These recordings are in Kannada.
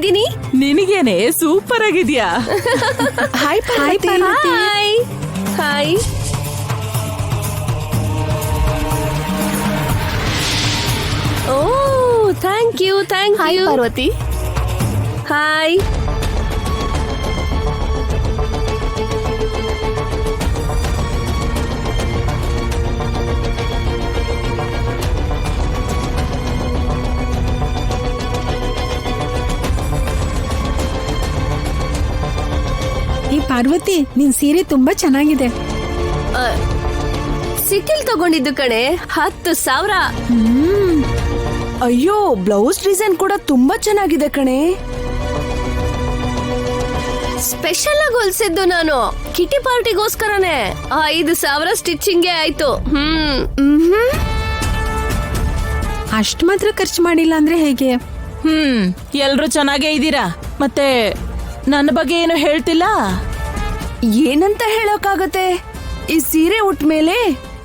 ಹೇಗಿದ್ದೀನಿ? ನಿನಗೇನೆ ಸೂಪರ್ ಆಗಿದ್ಯಾ. Hi Parvathi. Hi hi. Oh thank you hi Parvathi. Hi. ಈ ಪಾರ್ವತಿ, ನಿನ್ ಸೀರೆ ತುಂಬಾ ಚೆನ್ನಾಗಿದೆ. ಸಿಟಿಲ್ ತಗೊಂಡಿದ್ದು ಕಣೆ, 10,000. ಅಯ್ಯೋ, ಬ್ಲೌಸ್ ಡಿಸೈನ್ ಕೂಡ ತುಂಬಾ ಚೆನ್ನಾಗಿದೆ ಕಣೆ. ಸ್ಪೆಷಲ್ ಆಗಿ ಹೊಲ್ಸಿದ್ದು ನಾನು, ಕಿಟಿ ಪಾರ್ಟಿಗೋಸ್ಕರನೇ. 5,000 ಸ್ಟಿಚಿಂಗ್ ಆಯ್ತು. ಅಷ್ಟ್ ಮಾತ್ರ ಖರ್ಚು ಮಾಡಿಲ್ಲ ಅಂದ್ರೆ ಹೇಗೆ? ಎಲ್ರು ಚೆನ್ನಾಗೇ ಇದ್ದೀರಾ? ಮತ್ತೆ ನನ್ನ ಬಗ್ಗೆ ಏನು ಹೇಳ್ತಿಲ್ಲ? ಏನಂತ ಹೇಳೋಕ್ಕಾಗತ್ತೆ, ಈ ಸೀರೆ ಉಟ್ಮೇಲೆ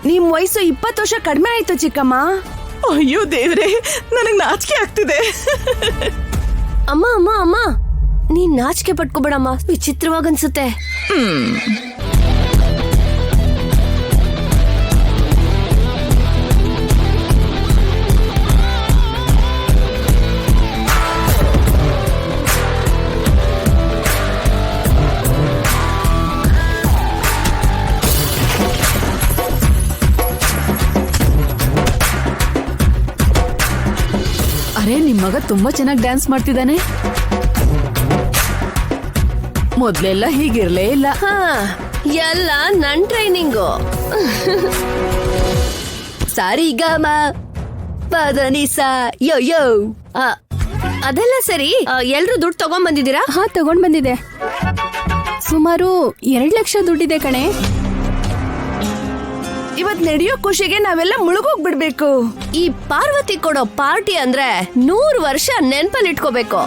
ನಿಮ್ ವಯಸ್ಸು 20 ವರ್ಷ ಕಡಿಮೆ ಆಯ್ತು ಚಿಕ್ಕಮ್ಮ. ಅಯ್ಯೋ ದೇವ್ರೆ, ನನಗ್ ನಾಚಿಕೆ ಆಗ್ತಿದೆ. ಅಮ್ಮ ಅಮ್ಮ ಅಮ್ಮ, ನೀನ್ ನಾಚಿಕೆ ಪಟ್ಕೋಬೇಡಮ್ಮ, ವಿಚಿತ್ರವಾಗನ್ಸುತ್ತೆ. ಅರೆ, ನಿಮ್ ಮಗ ತುಂಬಾ ಚೆನ್ನಾಗಿ ಡ್ಯಾನ್ಸ್ ಮಾಡ್ತಿದ್ದಾನೆ. ಮೊದ್ಲೆಲ್ಲ ಹೀಗಿರ್ಲೇ ಇಲ್ಲ. ಹಾ, ಎಲ್ಲ ನನ್ ಟ್ರೈನಿಂಗು. ಸಾರಿಗಾಮ ಪದನಿಸ ಯೋ ಯೋ. ಅದೆಲ್ಲ ಸರಿ, ಎಲ್ರು ದುಡ್ಡು ತಗೊಂಡ್ ಬಂದಿದ್ದೀರಾ? ಹಾ, ತಗೊಂಡ್ ಬಂದಿದೆ. ಸುಮಾರು 2 ಲಕ್ಷ ದುಡ್ಡಿದೆ ಕಣೆ. ಇವತ್ ನಡೆಯೋ ಖುಷಿಗೆ ನಾವೆಲ್ಲ ಮುಳುಗೋಗ್ಬಿಡ್ಬೇಕು. ಈ ಪಾರ್ವತಿ ಕೊಡೋ ಪಾರ್ಟಿ ಅಂದ್ರೆ 100 ವರ್ಷ ನೆನ್ಪಲ್ಲಿ ಇಟ್ಕೋಬೇಕು.